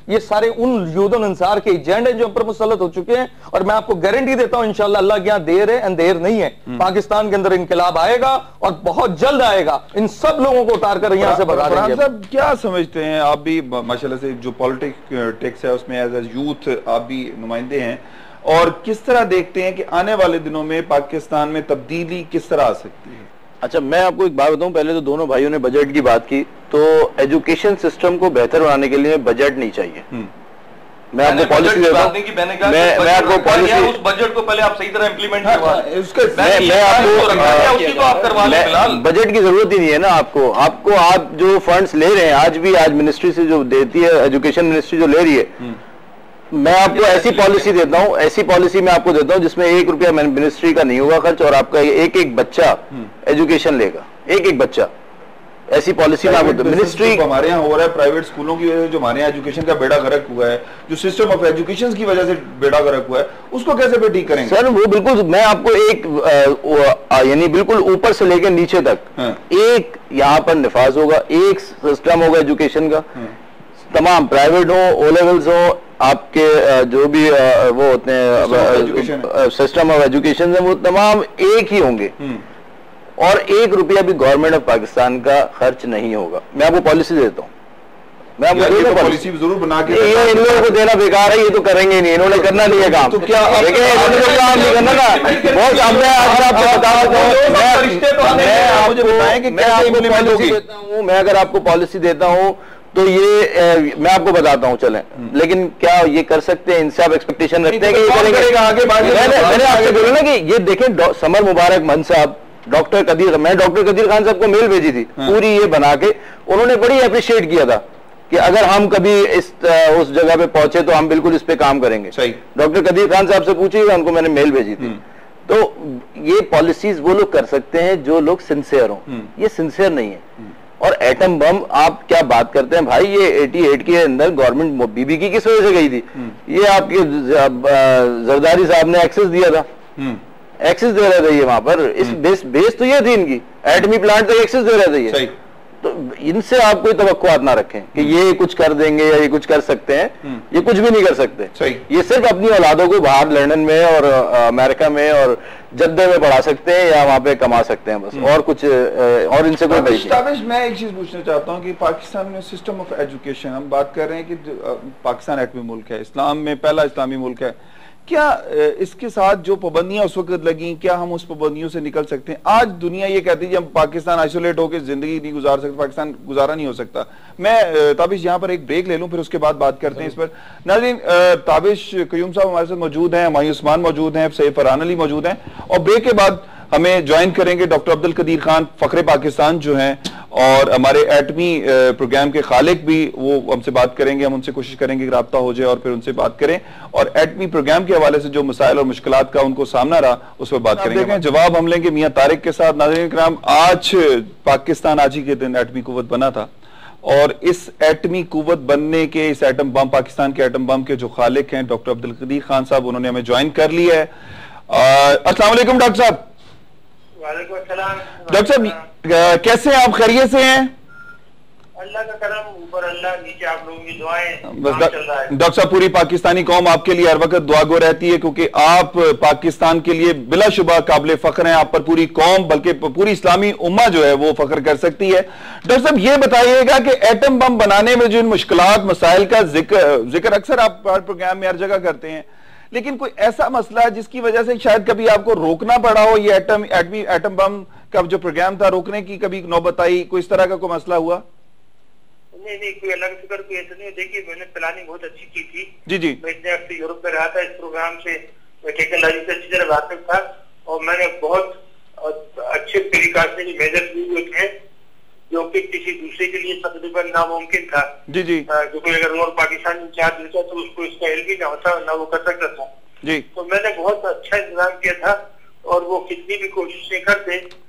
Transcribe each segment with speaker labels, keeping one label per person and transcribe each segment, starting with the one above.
Speaker 1: ये सारे उन यूदन अंसार के एजेंडे जो पर मुसल्लत हो चुके हैं। और मैं आपको गारंटी देता हूं इंशाल्लाह, अल्लाह के यहाँ देर है अंधेर नहीं है, पाकिस्तान के अंदर इंकलाब आएगा और बहुत जल्द आएगा। इन सब लोगों को उतार कर यहाँ से भगा देंगे।
Speaker 2: साहब क्या समझते हैं आप भी माशाल्लाह से जो पॉलिटिक्स है उसमें एज ए यूथ आप भी नुमाइंदे हैं, और किस तरह देखते हैं कि आने वाले दिनों में पाकिस्तान में तब्दीली किस तरह आ सकती है?
Speaker 3: अच्छा, मैं आपको एक बात बताऊं, पहले तो दोनों भाइयों ने बजट की बात की, तो एजुकेशन सिस्टम को बेहतर बनाने के लिए बजट नहीं चाहिए। मैं आपको पॉलिसी देता हूं, मैं आपको पॉलिसी,
Speaker 1: उस बजट को पहले आप सही तरह इंप्लीमेंट करवा लें,
Speaker 3: बजट की जरूरत ही नहीं है ना आपको। आप जो फंड्स ले रहे हैं आज मिनिस्ट्री से जो देती है, एजुकेशन मिनिस्ट्री जो ले रही है, मैं आपको ऐसी पॉलिसी देता हूं, ऐसी पॉलिसी मैं आपको देता हूं जिसमें 1 रुपया मिनिस्ट्री का नहीं होगा खर्च, और आपका एक बच्चा एजुकेशन लेगा, एक बच्चा। ऐसी पॉलिसी में आपको मिनिस्ट्री
Speaker 2: हमारे यहाँ हो रहा है, प्राइवेट स्कूलों की वजह से जो हमारे यहाँ एजुकेशन का बेड़ा गर्क हुआ है, जो सिस्टम ऑफ एजुकेशन की वजह से बेड़ा गर्क हुआ है, उसको कैसे पे ठीक करेंगे?
Speaker 3: सर वो बिल्कुल, मैं आपको एक यानी बिल्कुल ऊपर से लेकर नीचे तक एक यहाँ पर निफाज होगा, एक सिस्टम होगा एजुकेशन का, तमाम प्राइवेट हो, ओ लेवल्स हो, आपके जो भी वो होते हैं सिस्टम ऑफ एजुकेशन है, वो तमाम एक ही होंगे, और 1 रुपया भी गवर्नमेंट ऑफ पाकिस्तान का खर्च नहीं होगा। मैं आपको पॉलिसी देता हूँ, मैं आपको
Speaker 2: पॉलिसी जरूर बना के,
Speaker 3: ये इन लोगों को देना बेकार है, ये तो करेंगे नहीं, इन्होंने करना नहीं है काम। तो क्या इन्होंने तो काम नहीं करना ना, बहुत हमने आज आपको बता देता हूँ, मैं अगर आपको पॉलिसी देता हूँ तो ये मैं आपको बताता हूँ, चलें, लेकिन क्या ये कर सकते हैं? इनसे आप एक्सपेक्टेशन रखते हैं कि ये करेंगे आगे? मैंने आपसे बोला ना कि ये देखें, समर मुबारक मन साहब, डॉक्टर कदीर, मैं डॉक्टर कदीर खान साहब को मेल भेजी थी पूरी ये बना के, उन्होंने बड़ी अप्रिशिएट किया था कि अगर हम कभी उस जगह पे पहुंचे तो हम बिल्कुल इस पे काम करेंगे। डॉक्टर कदीर खान साहब से पूछिएगा, उनको मैंने मेल भेजी थी। तो ये पॉलिसीज वो लोग कर सकते हैं जो लोग सिंसियर हों, ये सिंसियर नहीं है। और एटम बम आप क्या बात करते हैं भाई, ये 88 के अंदर गवर्नमेंट बीबी की किस वजह से गई थी? ये आपके जरदारी साहब ने एक्सेस दिया था, एक्सेस दे रहे थे ये वहां पर, इस बेस तो ये थी इनकी, एटमी प्लांट तक एक्सेस दे रहे थे ये। तो इनसे आप कोई तवक्कुआत ना रखें कि ये कुछ कर देंगे या ये कुछ कर सकते हैं, ये कुछ भी नहीं कर सकते। ये सिर्फ अपनी औलादों को बाहर लंदन में और अमेरिका में और जद्दे में पढ़ा सकते हैं या वहां पे कमा सकते हैं, बस, और कुछ और इनसे कोई नहीं।
Speaker 2: मैं एक चीज पूछना चाहता हूँ कि पाकिस्तान में सिस्टम ऑफ एजुकेशन, हम बात कर रहे हैं कि पाकिस्तान एटमी मुल्क है, इस्लाम में पहला इस्लामी मुल्क है, क्या इसके साथ जो पाबंदियां उस वक्त लगी, क्या हम उस पाबंदियों से निकल सकते हैं? आज दुनिया ये कहती है कि हम पाकिस्तान आइसोलेट होकर जिंदगी नहीं गुजार सकते, पाकिस्तान गुजारा नहीं हो सकता। मैं ताबिश यहाँ पर एक ब्रेक ले लूं, फिर उसके बाद बात करते हैं इस पर। नाज़रीन, ताबिश कयूम साहब हमारे साथ मौजूद हैं, माही उस्मान मौजूद हैं, सैयद फरहान अली मौजूद हैं, और ब्रेक के बाद हमें ज्वाइन करेंगे डॉक्टर अब्दुल कदीर खान, फखरे पाकिस्तान जो हैं, और हमारे एटमी प्रोग्राम के खालिक भी, वो हमसे बात करेंगे। हम उनसे कोशिश करेंगे कि राब्ता हो जाए और फिर उनसे बात करें, और एटमी प्रोग्राम के हवाले से जो मसाइल और मुश्किलात का उनको सामना रहा उस पर बात करेंगे। जवाब हम लेंगे मियां तारिक के साथ। नाज़रीन किराम, आज पाकिस्तान आज ही के दिन एटमी कुव्वत बना था, और इस एटमी कुव्वत बनने के, इस एटम बम, पाकिस्तान के एटम बम के जो खालिक हैं डॉक्टर अब्दुल कदीर खान साहब, उन्होंने हमें ज्वाइन कर लिया है। अस्सलाम वालेकुम डॉक्टर साहब। डॉक्टर साहब कैसे हैं आप? खैरियत से हैं?
Speaker 4: अल्लाह का करम, ऊपर अल्लाह, नीचे आप लोगों की दुआएं।
Speaker 2: बस डॉक्टर साहब, पूरी पाकिस्तानी कौम आपके लिए हर वक्त दुआ गो रहती है, क्योंकि आप पाकिस्तान के लिए बिलाशुबा काबिल फख्र हैं। आप पर पूरी कौम, बल्कि पूरी इस्लामी उम्मा जो है वो फख्र कर सकती है। डॉक्टर साहब, ये बताइएगा कि एटम बम बनाने में जो इन मुश्किलात मसाइल का जिक्र अक्सर आप हर प्रोग्राम में हर जगह करते हैं, लेकिन कोई ऐसा मसला है जिसकी वजह से शायद कभी आपको रोकना पड़ा हो? ये एटम बम का जो प्रोग्राम था, रोकने की कभी नौबत आई? कोई इस तरह का कोई मसला हुआ?
Speaker 4: नहीं, कोई अलग फिक्र कोई ऐसा नहीं। देखिए, मैंने प्लानिंग बहुत अच्छी की थी।
Speaker 2: जी।
Speaker 4: मैं इतने अर्से यूरोप में रहा था, इस प्रोग्राम से मैं टेक्नोलॉजी से अच्छी तरह वाकिफ था, और मैंने बहुत अच्छे तरीका से मेजर हुए थे जो कि किसी दूसरे के लिए तकरीबन नामुमकिन था।
Speaker 2: जी।
Speaker 4: जो कोई अगर और पाकिस्तान में चार्ज देता तो उसको इसका इल्म भी ना होता, ना वो कर सकता था।
Speaker 2: जी।
Speaker 4: तो मैंने बहुत अच्छा इंतजाम किया था, और वो कितनी भी कोशिशें करते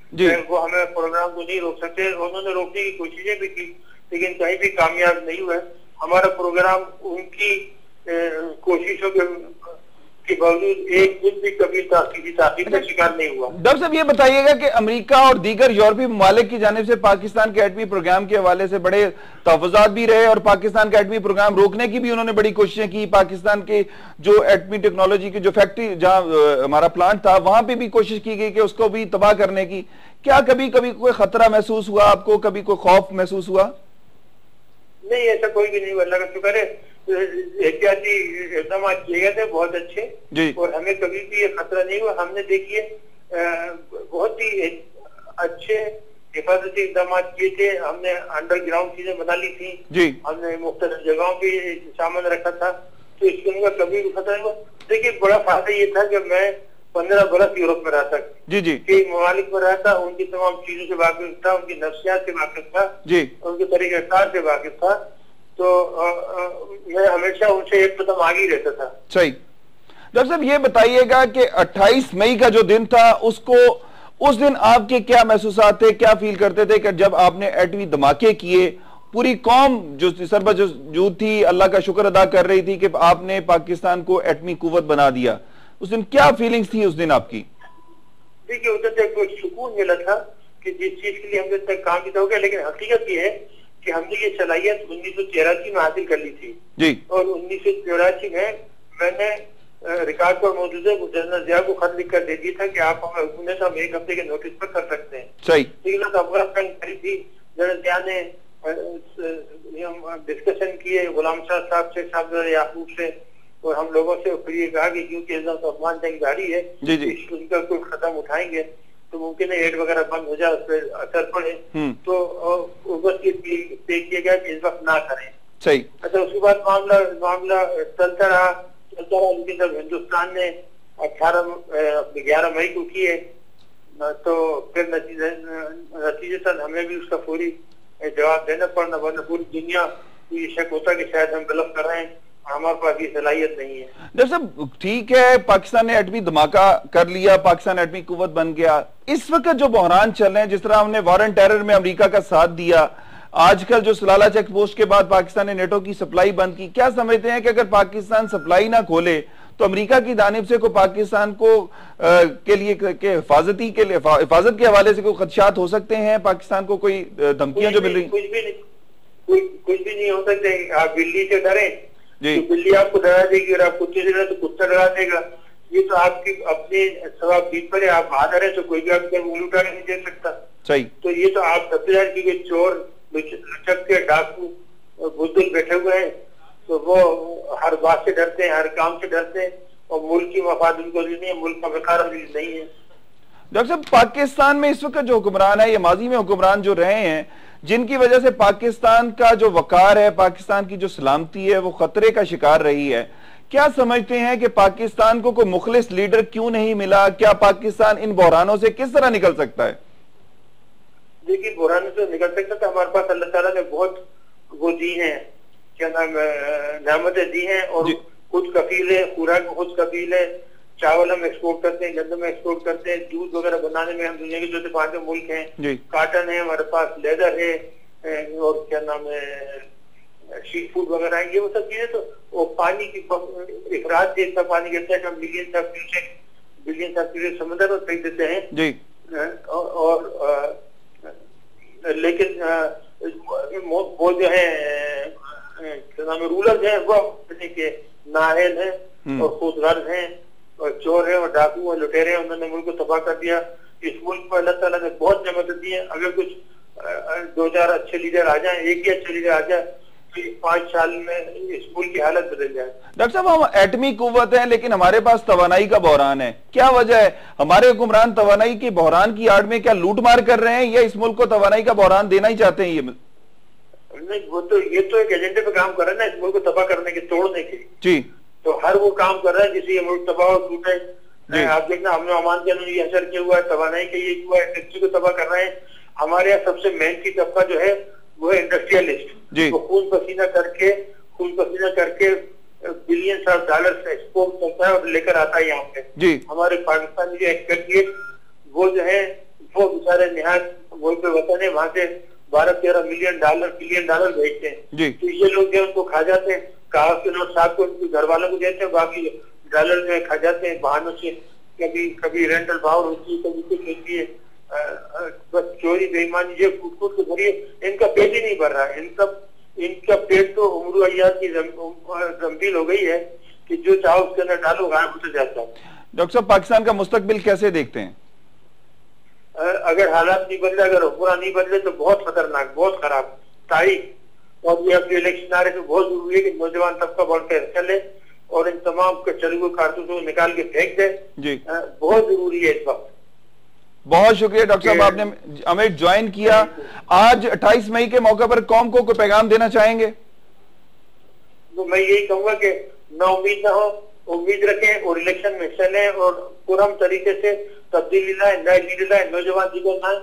Speaker 4: वो हमें प्रोग्राम को नहीं रोक सकते। उन्होंने रोकने की कोशिशें भी की, लेकिन कहीं भी कामयाब नहीं हुए। हमारा प्रोग्राम उनकी कोशिशों के के बावजूद एक दिन भी कभी किसी ताकीद का शिकार नहीं हुआ।
Speaker 2: डॉक्टर साहब ये बताइएगा कि अमेरिका और दीगर यूरोपीय ममालिक की जानिब से पाकिस्तान के एटमी प्रोग्राम के हवाले से बड़े तहफ़्फ़ुज़ात भी रहे और पाकिस्तान का एटमी प्रोग्राम रोकने की भी उन्होंने बड़ी कोशिशें की। पाकिस्तान के जो एटमी टेक्नोलॉजी की जो फैक्ट्री जहां हमारा प्लांट था वहां पे भी कोशिश की गई कि उसको भी तबाह करने की। क्या कभी कभी कोई खतरा महसूस हुआ आपको, कभी कोई खौफ महसूस हुआ?
Speaker 4: नहीं, ऐसा कोई भी नहीं हुआ, अल्लाह का शुक्र है। एहतियाती इक़दाम किए गए थे बहुत अच्छे और हमें कभी भी ये खतरा नहीं हुआ। हमने देखिए बहुत ही अच्छे हिफाजती इक़दाम किए थे। हमने अंडरग्राउंड चीजें बना ली थी, हमने मुख्तलिफ जगहों पे सामान रखा था, तो इसके अंदर कभी भी खतरा नहीं हुआ। देखिए बड़ा फायदा ये था कि मैं 15 बरस यूरोप में रहा था, कई ममालिक में रहा था, उनकी तमाम चीजों से वाकिफ था, उनकी नफ्सियात से वाकिफ था, उनके तरीक़ेकार से वाकिफ था, तो मैं हमेशा उनसे एक कदम आगे ही रहता था।
Speaker 2: सही। डॉक्टर साहब ये बताइएगा कि 28 मई का जो दिन था उस दिन आपके क्या महसूसात थे, क्या फील करते थे कि जब आपने एटमी धमाके किए, पूरी कौम जो सरबजूद थी अल्लाह का शुक्र अदा कर रही थी कि आपने पाकिस्तान को एटमी कुव्वत बना दिया, उस दिन क्या फीलिंग्स थी उस दिन आपकी?
Speaker 4: देखिए उधर से कोई सुकून मिला था कि जिस चीज के लिए हमने तक काम किया हो गया, लेकिन हकीकत ये है कि हमने ये सलाहियत 1983 में हासिल कर ली थी और 1984 में मैंने रिकॉर्ड पर मौजूद है जनरल जिया को खत लिख कर दे दिया था कि आप हमें हुकूमत से हम 1 हफ्ते के नोटिस पर कर सकते हैं।
Speaker 3: सही।
Speaker 4: अफगानिस्तान करी थी, जनरल जिया ने डिस्कशन किए गुलाम शाह साहब से, साहब याकूब से, और हम लोगों से फिर ये कहा कि क्योंकि अफगान जंग जारी है, इसका कोई खत्म उठाएंगे तो मुमकिन है एड वगैरह बंद हो जाए, उस पर असर पड़े, तो बस ये पे किया गया कि इस वक्त ना करें।
Speaker 3: सही।
Speaker 4: अच्छा, उसके बाद मामला चलता रहा, लेकिन जब हिंदुस्तान ने 11 मई को किए तो फिर नतीजतन हमें भी उसका फौरी जवाब देना पड़ना, वरना पूरी दुनिया को ये शक होता कि शायद हम गलत कर रहे हैं, हमारे पास ये सलाहियत नहीं है।
Speaker 2: डॉक्टर साहब ठीक है, पाकिस्तान ने एटमी धमाका कर लिया, पाकिस्तान एटमी कुव्वत बन गया। इस वक्त जो बहरान चल रहे हैं, जिस तरह हमने वॉर एंड टेरर में अमेरिका का साथ दिया, आजकल जो सलाला चेक पोस्ट के बाद पाकिस्तान ने नेटो की सप्लाई बंद की, क्या समझते हैं कि अगर पाकिस्तान सप्लाई ना खोले तो अमेरिका की जानिब से को पाकिस्तान को के लिए हिफाजत के हवाले से कोई खदशात हो सकते हैं? पाकिस्तान को कोई धमकियां जो मिल रही?
Speaker 4: कुछ भी नहीं हो सकते। आप बिल्ली से डरे तो बिल्ली आपको डरा देगी, और आप कुत्ते से डरे तो कुत्ता डरा देगा। ये तो आपकी अपने सवाब बीत पर है, आप आ रहे तो कोई भी आपके उंगली उठा नहीं दे सकता।
Speaker 2: सही।
Speaker 4: तो ये तो आप सबसे ज्यादा क्योंकि चोर लुचक के डाकू बुजुर्ग बैठे हुए हैं, तो वो हर बात से डरते हैं, हर काम से डरते हैं, और मुल्क की मफाद उनको नहीं है, मुल्क का वकार नहीं है।
Speaker 2: डॉक्टर साहब पाकिस्तान में इस वक्त जो हुक्मरान है, ये माजी में हुक्मरान जो रहे हैं, जिनकी वजह से पाकिस्तान का जो वकार है, पाकिस्तान की जो सलामती है, वो खतरे का शिकार रही है, क्या समझते हैं कि पाकिस्तान को कोई मुखलिस लीडर क्यों नहीं मिला? क्या पाकिस्तान इन बहरानों से किस तरह निकल सकता है?
Speaker 4: देखिए बहरानों से निकल सकता है, हमारे पास अल्लाह ताला ने बहुत वो दी है, क्या नाम नेमतें दी हैं, और खुद कफील है, खुराक खुद कफील है। चावल हम एक्सपोर्ट करते हैं, गंदम एक्सपोर्ट करते हैं, दूध वगैरह बनाने में हम दुनिया के जो 5 मुल्क हैं, काटन है हमारे पास, लेदर है, और क्या नाम है सी फूड वगैरह है, ये वो सब चीजें। तो वो पानी की इखराज जितना पानी गिरता है, हम बिलियन ऑफ समंदर में फेंक देते हैं, और लेकिन वो जो है रूलर है वो के नाहल है और खुदगर्ज हैं और चोर है और डाकू और लुटेरे हैं, उन्होंने मुल्क को तबाह कर दिया। इस मुल्क पर अल्लाह ताला ने बहुत नेमत दी है। अगर कुछ 2-4 अच्छे लीडर आ जाए, एक ही अच्छे लीडर आ जाए, तो 5 साल में इस मुल्क की हालत बदल जाए।
Speaker 2: डॉक्टर साहब हम एटमी कुव्वत है, लेकिन हमारे पास तवानाई का बहरान है, क्या वजह है? हमारे हुक्मरान तवानाई की बहरान की आड़ में क्या लूट मार कर रहे हैं, या इस मुल्क को तवानाई का बहरान देना ही चाहते हैं?
Speaker 4: नहीं, वो तो ये तो एक एजेंडे पे काम कर रहे हैं ना, इस मुल्क को तबाह करने के, तोड़ने के।
Speaker 2: जी।
Speaker 4: तो हर वो काम कर रहा है जिससे ये मुल्क तबाह और टूटे। आप देखना, हमने ओमान के अंदर ये असर किया हुआ है, तवानाई के ये हुआ है, इंडस्ट्री को तबाह कर रहे हैं। हमारे यहाँ सबसे मेहनती तबका जो है वो है इंडस्ट्रियलिस्ट, वो खून पसीना करके बिलियंस ऑफ डॉलर एक्सपोर्ट करता है और लेकर आता है यहाँ पे। हमारे पाकिस्तान जो एक्सपेक्ट वो जो है वो बेचारे निहायत मुल्क पे वतन है, वहां से 12-13 बिलियन डॉलर भेजते हैं। तो ये लोग जो उनको खा जाते हैं, कागज के नोट साहब को उनके घर वालों को देते हैं, बाकी डॉलर में खा जाते हैं बहानों से, कभी कभी रेंटल पावर होती है, कभी कुछ होती है, बस चोरी बेईमानी ये कूट के भरी, इनका पेट ही नहीं भर रहा है। इनका पेट तो उम्र अय्यार की गंभीर हो गई है कि जो चाहो उसके अंदर डालो गायब होते जाता है।
Speaker 2: डॉक्टर साहब, पाकिस्तान का मुस्तकबिल कैसे देखते हैं?
Speaker 4: अगर हालात नहीं बदले, अगर हुक्मरान नहीं बदले तो बहुत खतरनाक, बहुत खराब तारीख। और ये अपने इलेक्शन आ रहे तो बहुत जरूरी है कि नौजवान तबका बढ़ कर चले और इन तमाम चले हुए कारतूसों को निकाल के फेंक दे जी। बहुत जरूरी है इस वक्त।
Speaker 2: बहुत शुक्रिया डॉक्टर साहब, आपने हमें ज्वाइन किया। आज 28 मई के मौके पर कौम को कोई पैगाम देना चाहेंगे?
Speaker 4: तो मैं यही कहूंगा कि ना उम्मीद ना हो, उम्मीद रखें और इलेक्शन में चले और पूरम तरीके से तब्दीली लाए, नए लीडर लाए, नौजवान जीवन लाए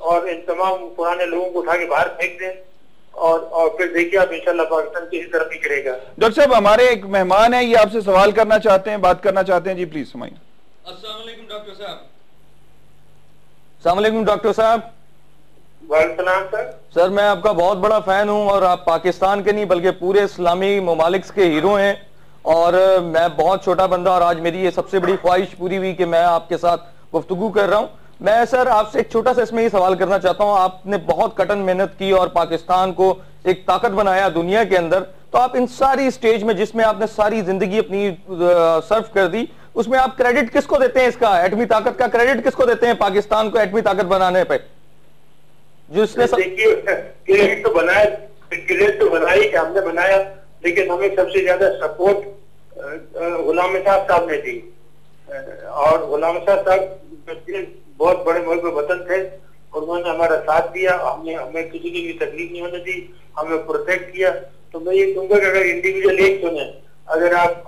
Speaker 4: और इन तमाम पुराने लोगों को उठा के बाहर फेंक दें और फिर देखिए आप इंशाल्लाह पाकिस्तान किसी तरफ ही करेगा।
Speaker 2: डॉक्टर साहब, हमारे एक मेहमान है, ये आपसे सवाल करना चाहते हैं, बात करना चाहते हैं जी, प्लीज सुनाइए।
Speaker 1: अस्सलाम वालेकुम डॉक्टर साहब। अस्सलाम वालेकुम डॉक्टर साहब।
Speaker 4: वालेकुम सर।
Speaker 1: सर मैं आपका बहुत बड़ा फैन हूं और आप पाकिस्तान के नहीं बल्कि पूरे इस्लामी ममालिक के हीरो हैं और मैं बहुत छोटा बंदा और आज मेरी ये सबसे बड़ी ख्वाहिश पूरी हुई कि मैं आपके साथ गुफ्तगू कर रहा हूं। मैं सर आपसे एक छोटा सा इसमें ये सवाल करना चाहता हूं, आपने बहुत कठिन मेहनत की और पाकिस्तान को एक ताकत बनाया दुनिया के अंदर, तो आप इन सारी स्टेज में जिसमें आपने सारी जिंदगी अपनी सर्व कर दी, उसमें आप क्रेडिट किसको देते हैं? इसका एटमी ताकत का क्रेडिट किसको देते हैं पाकिस्तान को एटमी ताकत बनाने पे? जिसने
Speaker 4: देखिए क्रेडिट तो बनाया ही हमने बनाया, लेकिन हमें सबसे ज्यादा सपोर्ट गुलाम साहब ने दी। और गुलाम साहब बहुत बड़े मुल्क में वतन थे और उन्होंने हमारा साथ दिया, हमें किसी की भी तकलीफ नहीं होने दी, हमें प्रोटेक्ट किया। तो मैं ये कहूंगा कि अगर इंडिविजुअल एक चुने, अगर आप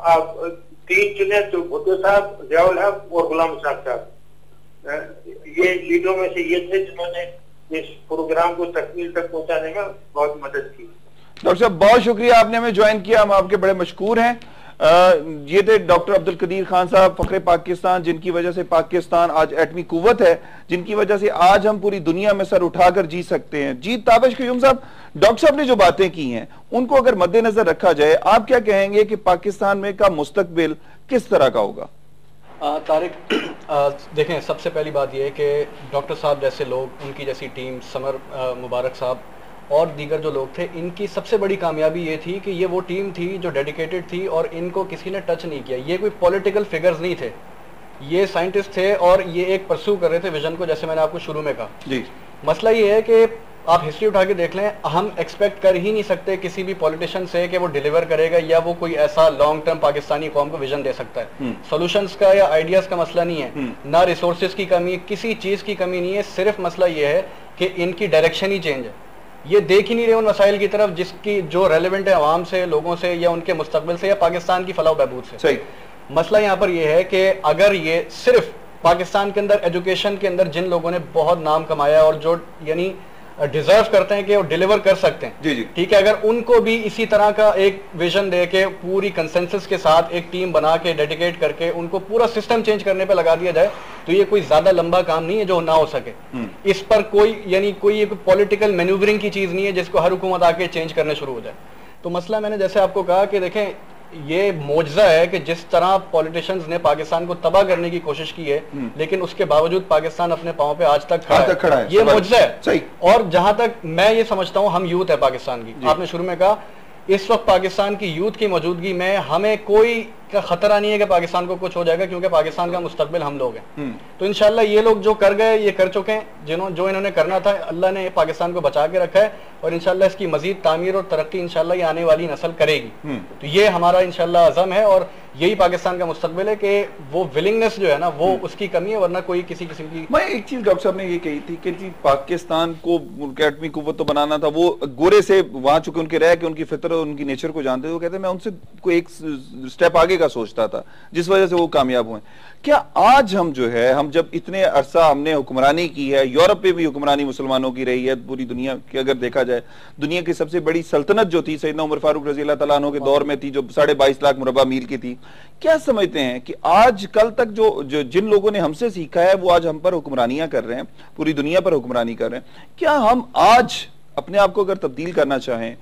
Speaker 4: 3 चुने तो भुट्टो साहब, जियाउल हक और गुलाम साहब, ये लीडरों में से ये थे जिन्होंने इस प्रोग्राम को तकमील तक पहुंचाने में बहुत मदद की।
Speaker 2: डॉक्टर साहब बहुत शुक्रिया, आपने हमें ज्वाइन किया, हम आपके बड़े मशकूर हैं। ये थे डॉक्टर अब्दुल कदीर खान साहब, फखरे पाकिस्तान, जिनकी वजह से पाकिस्तान आज एटमी कुव्वत है, जिनकी वजह से आज हम पूरी दुनिया में सर उठाकर जी सकते हैं। जी ताबिश क़य्यूम साहब, डॉक्टर साहब ने जो बातें की हैं उनको अगर मद्देनजर रखा जाए, आप क्या कहेंगे कि पाकिस्तान में का मुस्तकबिल किस तरह का होगा?
Speaker 5: तारिक, देखें, सबसे पहली बात यह है कि डॉक्टर साहब जैसे लोग, उनकी जैसी टीम, समर मुबारक साहब और दीगर जो लोग थे, इनकी सबसे बड़ी कामयाबी ये थी कि ये वो टीम थी जो डेडिकेटेड थी और इनको किसी ने टच नहीं किया। ये कोई पॉलिटिकल फिगर्स नहीं थे, ये साइंटिस्ट थे और ये एक परस्यू कर रहे थे विजन को, जैसे मैंने आपको शुरू में कहा जी। मसला ये है कि आप हिस्ट्री उठा के देख लें, हम एक्सपेक्ट कर ही नहीं सकते किसी भी पॉलिटिशियन से कि वो डिलीवर करेगा या वो कोई ऐसा लॉन्ग टर्म पाकिस्तानी कौम को विजन दे सकता है। सॉल्यूशंस का या आइडियाज का मसला नहीं है, ना रिसोर्सेज की कमी, किसी चीज की कमी नहीं है, सिर्फ मसला ये है कि इनकी डायरेक्शन ही चेंज है। ये देख ही नहीं रहे उन मसाइल की तरफ जिसकी जो रेलेवेंट है आवाम से, लोगों से, या उनके मुस्तकबिल से, या पाकिस्तान की फलाह बहबूद से। सही मसला यहाँ पर यह है कि अगर ये सिर्फ पाकिस्तान के अंदर एजुकेशन के अंदर जिन लोगों ने बहुत नाम कमाया और जो यानी डिजर्व करते हैं कि वो डिलीवर कर सकते हैं, जी जी, ठीक है, अगर उनको भी इसी तरह का एक विजन दे के पूरी कंसेंसस के साथ एक टीम बना के डेडिकेट करके उनको पूरा सिस्टम चेंज करने पे लगा दिया जाए, तो ये कोई ज्यादा लंबा काम नहीं है जो ना हो सके। इस पर कोई यानी कोई पॉलिटिकल मैन्यूवरिंग की चीज नहीं है जिसको हर हुकूमत आके चेंज करने शुरू हो जाए। तो मसला मैंने जैसे आपको कहा कि देखें, ये मोजज़ा है कि जिस तरह पॉलिटिशियंस ने पाकिस्तान को तबाह करने की कोशिश की है, लेकिन उसके बावजूद पाकिस्तान अपने पांव पे आज तक खड़ा है। ये मोजज़ा है। सही। और जहां तक मैं ये समझता हूं, हम यूथ है पाकिस्तान की, आपने शुरू में कहा, इस वक्त पाकिस्तान की यूथ की मौजूदगी में हमें कोई का खतरा नहीं है कि पाकिस्तान को कुछ हो जाएगा, क्योंकि पाकिस्तान का मुस्तकबिल हम लोग हैं। तो इंशाल्लाह ये लोग जो कर गए ये कर चुके हैं, जो इन्होंने करना था, अल्लाह ने पाकिस्तान को बचा के रखा है और इंशाल्लाह इसकी मजीद तामीर और तरक्की इंशाल्लाह ये आने वाली नस्ल करेगी। तो ये हमारा इंशाल्लाह अज़म है और यही पाकिस्तान का मुस्तकबिल है कि वो विलिंगनेस जो है ना, वो उसकी कमी है, वरना कोई किसी किस्म की।
Speaker 2: मैं एक चीज डॉक्टर साहब ने ये कही थी कि पाकिस्तान को एटमी कुव्वत तो बनाना था, वो गोरे से वहां चुके उनके रह के उनकी फितर और उनकी नेचर को जानते थे, वो कहते मैं उनसे कोई एक स्टेप आगे का सोचता था, जिस वजह से वो कामयाब हुए। क्या आज हम जो है, हम जब इतने अरसा हमने हुक्मरानी की है, यूरोप में भी हुक्मरानी मुसलमानों की रही है, पूरी दुनिया की अगर देखा जाए, दुनिया की सबसे बड़ी सल्तनत जो थी सैयदना उमर फारूक रज़ी अल्लाह तआला अन्हु के दौर में थी, जो 22.5 लाख मुरब्बा मील की थी। क्या समझते हैं कि आज कल तक जो जिन लोगों ने हमसे सीखा है वो आज हम पर हुक्मरानियां कर रहे हैं, पूरी दुनिया पर हुक्मरानी कर रहे हैं, क्या हम आज अपने आप को अगर तब्दील करना चाहें,